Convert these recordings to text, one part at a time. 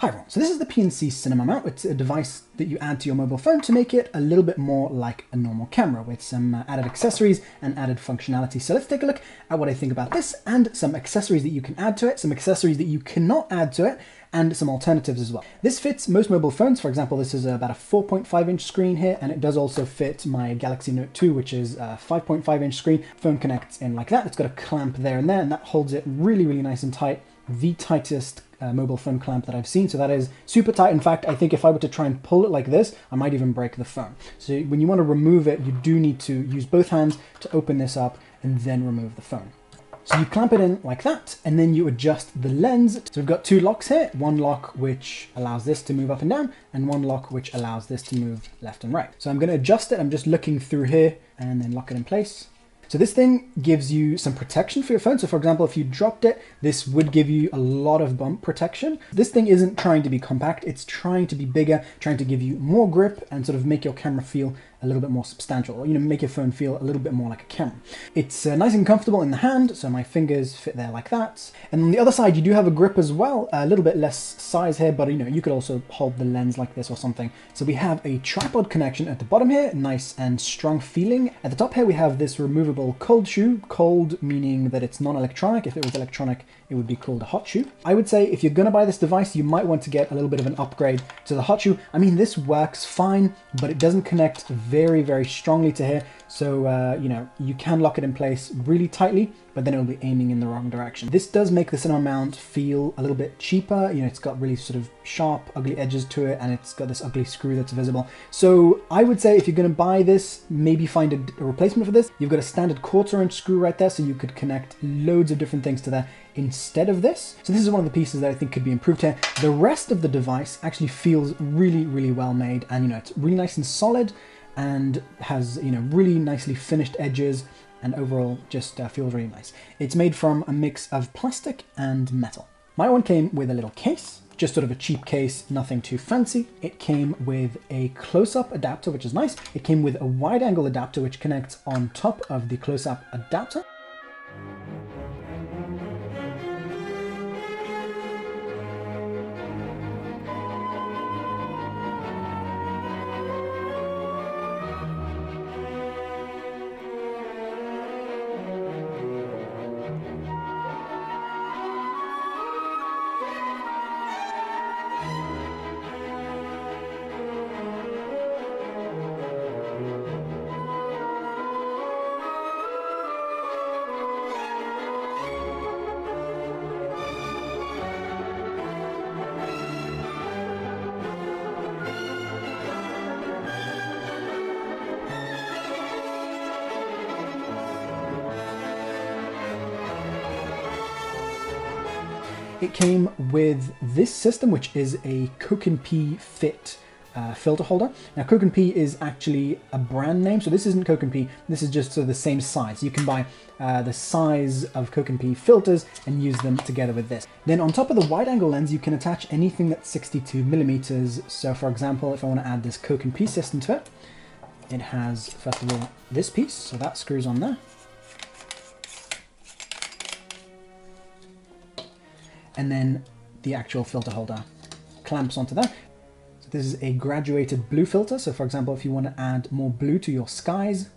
Hi everyone, so this is the PNC Cinema Mount. It's a device that you add to your mobile phone to make it a little bit more like a normal camera with some added accessories and added functionality. So let's take a look at what I think about this and some accessories that you can add to it, some accessories that you cannot add to it, and some alternatives as well. This fits most mobile phones. For example, this is about a 4.5-inch screen here, and it does also fit my Galaxy Note 2, which is a 5.5-inch screen. Phone connects in like that. It's got a clamp there and there, and that holds it really, really nice and tight. The tightest mobile phone clamp that I've seen, so that is super tight. In fact, I think if I were to try and pull it like this, I might even break the phone. So when you want to remove it, you do need to use both hands to open this up and then remove the phone. So you clamp it in like that, and then you adjust the lens. So we've got two locks here, one lock which allows this to move up and down, and one lock which allows this to move left and right. So I'm going to adjust it. I'm just looking through here and then lock it in place. So this thing gives you some protection for your phone. So for example, if you dropped it, this would give you a lot of bump protection. This thing isn't trying to be compact, it's trying to be bigger, trying to give you more grip and sort of make your camera feel a little bit more substantial, or make your phone feel a little bit more like a camera. It's nice and comfortable in the hand, so my fingers fit there like that. And on the other side, you do have a grip as well, a little bit less size here, but you could also hold the lens like this or something. So we have a tripod connection at the bottom here, nice and strong feeling. At the top here, we have this removable cold shoe, cold meaning that it's non-electronic. If it was electronic, it would be called a hot shoe. I would say if you're gonna buy this device, you might want to get a little bit of an upgrade to the hot shoe. I mean, this works fine, but it doesn't connect very, very strongly to here. So, you can lock it in place really tightly, but then it'll be aiming in the wrong direction. This does make the Cinema Mount feel a little bit cheaper. It's got really sort of sharp, ugly edges to it, and it's got this ugly screw that's visible. So I would say if you're gonna buy this, maybe find a replacement for this. You've got a standard 1/4-inch screw right there, so you could connect loads of different things to there instead of this. So this is one of the pieces that I think could be improved here. The rest of the device actually feels really, really well made, and it's really nice and solid, and has really nicely finished edges, and overall just feels really nice. It's made from a mix of plastic and metal. My one came with a little case, just sort of a cheap case, nothing too fancy. It came with a close-up adapter, which is nice. It came with a wide-angle adapter, which connects on top of the close-up adapter. It came with this system, which is a Coke and P Fit filter holder. Now, Coke and P is actually a brand name, so this isn't Coke and P. This is just sort of the same size. You can buy the size of Coke and P filters and use them together with this. Then on top of the wide-angle lens, you can attach anything that's 62mm. So for example, if I want to add this Coke and P system to it, it has, first of all, this piece, so that screws on there. And then the actual filter holder clamps onto that. So this is a graduated blue filter. So for example, if you want to add more blue to your skies,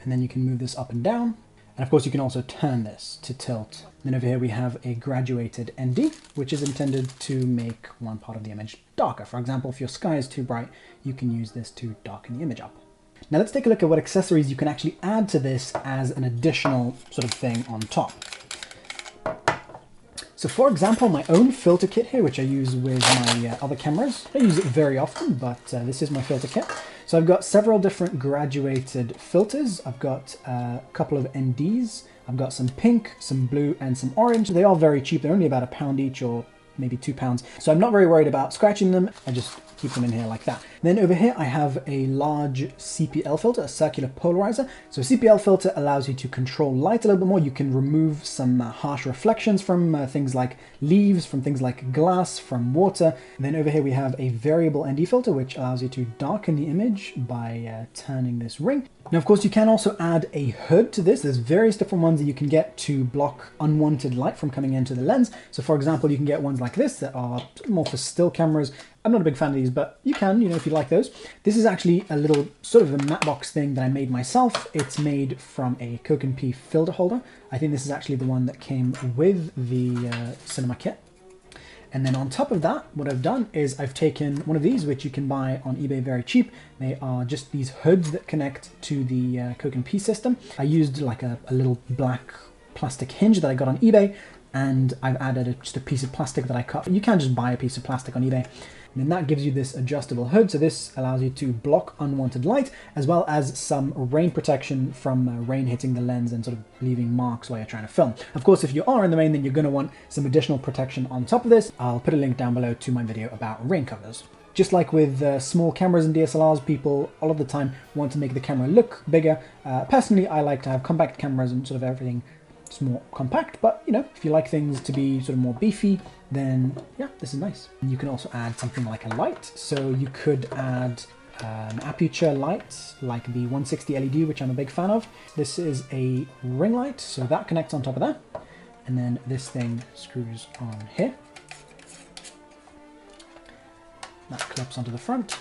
and then you can move this up and down. And of course you can also turn this to tilt. Then over here we have a graduated ND, which is intended to make one part of the image darker. For example, if your sky is too bright, you can use this to darken the image up. Now let's take a look at what accessories you can actually add to this as an additional sort of thing on top. So for example, my own filter kit here, which I use with my other cameras. I use it very often, but this is my filter kit. So I've got several different graduated filters. I've got a couple of NDs. I've got some pink, some blue, and some orange. They are very cheap. They're only about £1 each, or maybe £2. So I'm not very worried about scratching them. I just keep them in here like that. Then over here I have a large CPL filter, a circular polarizer. So a CPL filter allows you to control light a little bit more. You can remove some harsh reflections from things like leaves, from things like glass, from water. And then over here we have a variable ND filter, which allows you to darken the image by turning this ring. Now, of course, you can also add a hood to this. There's various different ones that you can get to block unwanted light from coming into the lens. So for example, you can get ones like this that are more for still cameras. I'm not a big fan of these, but you can, if you like those. This is actually a little sort of a matte box thing that I made myself. It's made from a Coke and P filter holder. I think this is actually the one that came with the cinema kit. And then on top of that, what I've done is I've taken one of these, which you can buy on eBay very cheap. They are just these hoods that connect to the Coke and P system. I used like a little black plastic hinge that I got on eBay, and I've added just a piece of plastic that I cut. You can just buy a piece of plastic on eBay. And then that gives you this adjustable hood. So this allows you to block unwanted light, as well as some rain protection from rain hitting the lens and sort of leaving marks while you're trying to film. Of course, if you are in the rain, then you're going to want some additional protection on top of this. I'll put a link down below to my video about rain covers. Just like with small cameras and DSLRs, people all of the time want to make the camera look bigger. Personally, I like to have compact cameras and sort of everything it's more compact, but if you like things to be sort of more beefy, then yeah, this is nice. And you can also add something like a light. So you could add an aperture light like the 160 LED, which I'm a big fan of. This is a ring light, so that connects on top of that. And then this thing screws on here. That clips onto the front.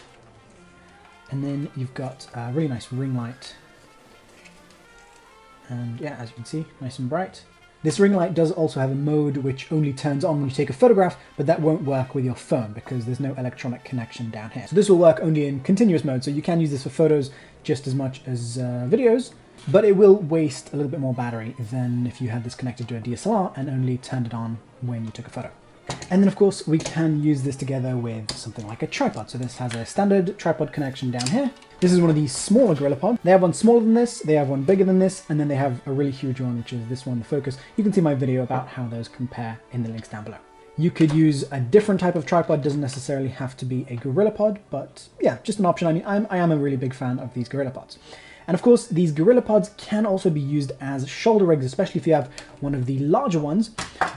And then you've got a really nice ring light. And yeah, as you can see, nice and bright. This ring light does also have a mode which only turns on when you take a photograph, but that won't work with your phone because there's no electronic connection down here. So this will work only in continuous mode, so you can use this for photos just as much as videos, but it will waste a little bit more battery than if you had this connected to a DSLR and only turned it on when you took a photo. And then of course we can use this together with something like a tripod. So this has a standard tripod connection down here. This is one of these smaller GorillaPod. They have one smaller than this, they have one bigger than this, and then they have a really huge one, which is this one, the Focus. You can see my video about how those compare in the links down below. You could use a different type of tripod, doesn't necessarily have to be a GorillaPod, but yeah, just an option. I mean, I am a really big fan of these GorillaPods. And of course, these GorillaPods can also be used as shoulder rigs, especially if you have one of the larger ones,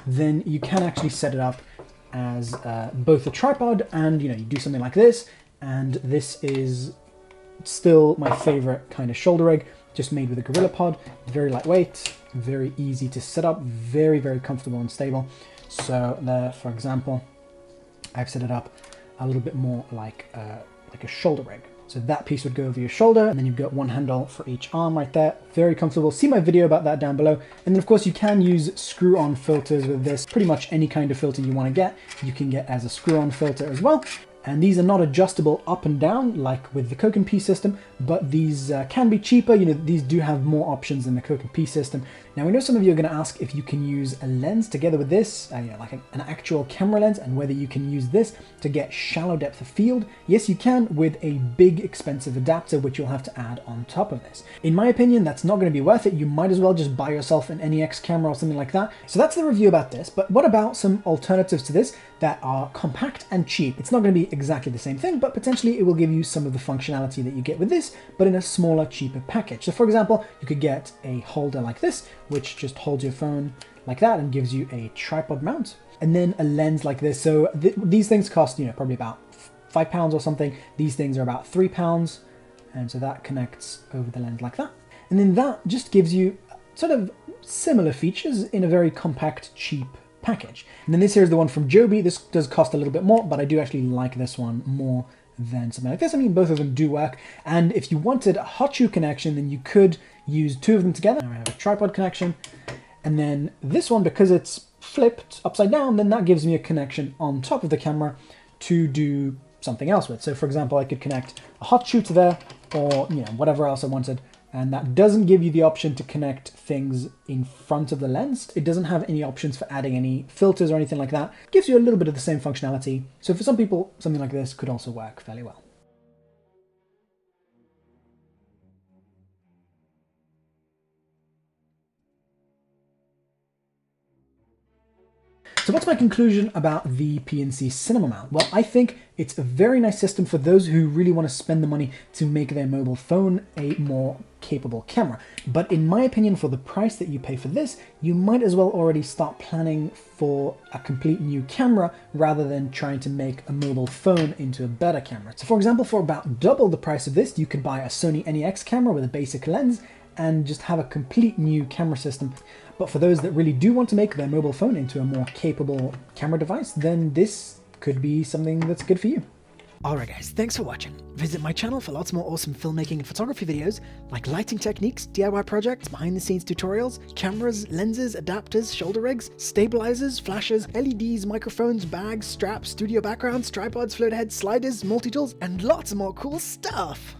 then you can actually set it up as both a tripod and, you do something like this. And this is still my favorite kind of shoulder rig, just made with a GorillaPod. Very lightweight, very easy to set up, very, very comfortable and stable. So there, for example, I've set it up a little bit more like a shoulder rig. So that piece would go over your shoulder, and then you've got one handle for each arm right there. Very comfortable. See my video about that down below. And then of course you can use screw-on filters with this. Pretty much any kind of filter you want to get, you can get as a screw-on filter as well. And these are not adjustable up and down like with the Coke and P system, but these can be cheaper. These do have more options than the Coke and P system. Now, we know some of you are going to ask if you can use a lens together with this, like an actual camera lens, and whether you can use this to get shallow depth of field. Yes, you can with a big expensive adapter, which you'll have to add on top of this. In my opinion, that's not going to be worth it. You might as well just buy yourself an NEX camera or something like that. So that's the review about this, but what about some alternatives to this that are compact and cheap? It's not going to be exactly the same thing, but potentially it will give you some of the functionality that you get with this, but in a smaller, cheaper package. So for example, you could get a holder like this, which just holds your phone like that and gives you a tripod mount, and then a lens like this. So these things cost, probably about £5 or something. These things are about £3, and so that connects over the lens like that. And then that just gives you sort of similar features in a very compact, cheap package. And then this here is the one from Joby. This does cost a little bit more, but I do actually like this one more than something like this. I mean, both of them do work. And if you wanted a hot shoe connection, then you could use two of them together. Now I have a tripod connection. And then this one, because it's flipped upside down, then that gives me a connection on top of the camera to do something else with. So for example, I could connect a hot shoe to there, or whatever else I wanted. And that doesn't give you the option to connect things in front of the lens. It doesn't have any options for adding any filters or anything like that. It gives you a little bit of the same functionality. So for some people, something like this could also work fairly well. So what's my conclusion about the PNC Cinema Mount? Well, I think it's a very nice system for those who really want to spend the money to make their mobile phone a more capable camera. But in my opinion, for the price that you pay for this, you might as well already start planning for a complete new camera rather than trying to make a mobile phone into a better camera. So for example, for about double the price of this, you could buy a Sony NEX camera with a basic lens and just have a complete new camera system. But for those that really do want to make their mobile phone into a more capable camera device, then this could be something that's good for you. Alright guys, thanks for watching. Visit my channel for lots more awesome filmmaking and photography videos, like lighting techniques, DIY projects, behind the scenes tutorials, cameras, lenses, adapters, shoulder rigs, stabilizers, flashes, LEDs, microphones, bags, straps, studio backgrounds, tripods, float heads, sliders, multi-tools, and lots more cool stuff!